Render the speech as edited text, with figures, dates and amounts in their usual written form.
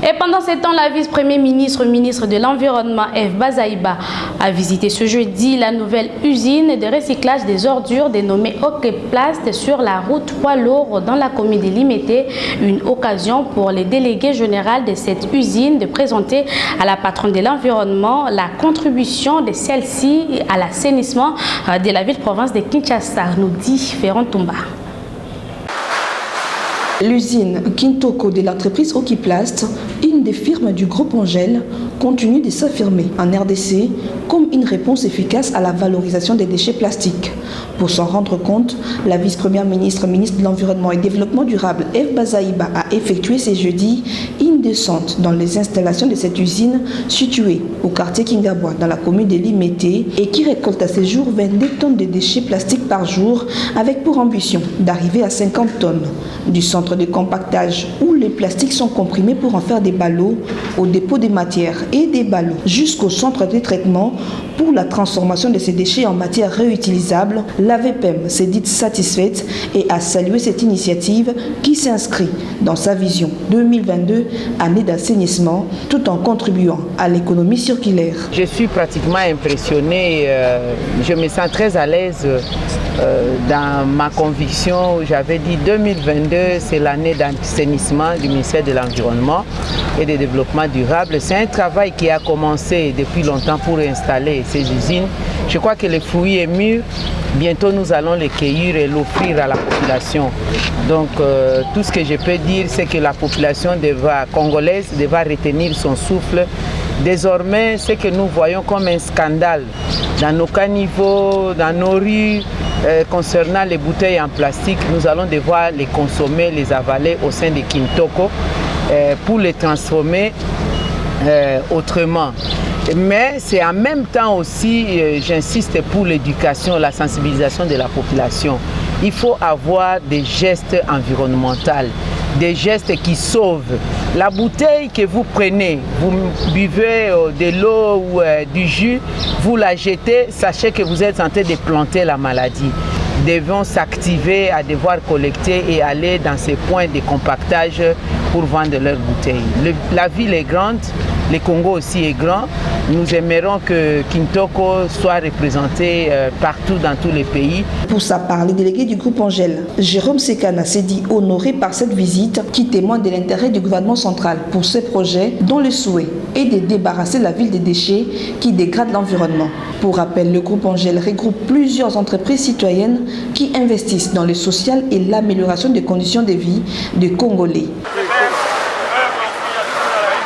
Et pendant ce temps, la vice-premier ministre de l'Environnement, Eve Bazaïba, a visité ce jeudi la nouvelle usine de recyclage des ordures dénommée Okeplast sur la route poids lourd dans la commune de Limete. Une occasion pour les délégués généraux de cette usine de présenter à la patronne de l'environnement la contribution de celle-ci à l'assainissement de la ville-province de Kinshasa, nous dit Ferrand Toumba. L'usine Kintoko de l'entreprise Okeplast, une des firmes du groupe Angèle, continue de s'affirmer en RDC comme une réponse efficace à la valorisation des déchets plastiques. Pour s'en rendre compte, la vice-première ministre de l'Environnement et Développement durable, Eve Bazaïba, a effectué ce jeudi une descente dans les installations de cette usine située au quartier Kingabwa, dans la commune de Limete, et qui récolte à ce jour 22 tonnes de déchets plastiques par jour, avec pour ambition d'arriver à 50 tonnes. Du centre de compactage où les plastiques sont comprimés pour en faire des ballots, au dépôt des matières et des ballots, jusqu'au centre de traitement pour la transformation de ces déchets en matières réutilisables, l'AVPEM s'est dite satisfaite et a salué cette initiative qui s'inscrit dans sa vision 2022, année d'assainissement, tout en contribuant à l'économie circulaire. Je suis pratiquement impressionné, je me sens très à l'aise dans ma conviction. J'avais dit 2022, c'est l'année d'assainissement du ministère de l'Environnement et du Développement durable. C'est un travail qui a commencé depuis longtemps pour installer ces usines. Je crois que le fruit est mûr. Bientôt, nous allons le cueillir et l'offrir à la population. Donc, tout ce que je peux dire, c'est que la population congolaise devra retenir son souffle. Désormais, ce que nous voyons comme un scandale dans nos caniveaux, dans nos rues, concernant les bouteilles en plastique, nous allons devoir les consommer, les avaler au sein de Kintoko pour les transformer autrement. Mais c'est en même temps aussi, j'insiste, pour l'éducation, la sensibilisation de la population. Il faut avoir des gestes environnementaux, des gestes qui sauvent. La bouteille que vous prenez, vous buvez de l'eau ou du jus, vous la jetez, sachez que vous êtes en train de planter la maladie. Devons s'activer à devoir collecter et aller dans ces points de compactage pour vendre leurs bouteilles. La ville est grande, le Congo aussi est grand. Nous aimerons que Kintoko soit représenté partout dans tous les pays. Pour sa part, le délégué du groupe Angèle, Jérôme Sekana, s'est dit honoré par cette visite qui témoigne de l'intérêt du gouvernement central pour ce projet dont le souhait est de débarrasser la ville des déchets qui dégradent l'environnement. Pour rappel, le groupe Angèle regroupe plusieurs entreprises citoyennes qui investissent dans le social et l'amélioration des conditions de vie des Congolais.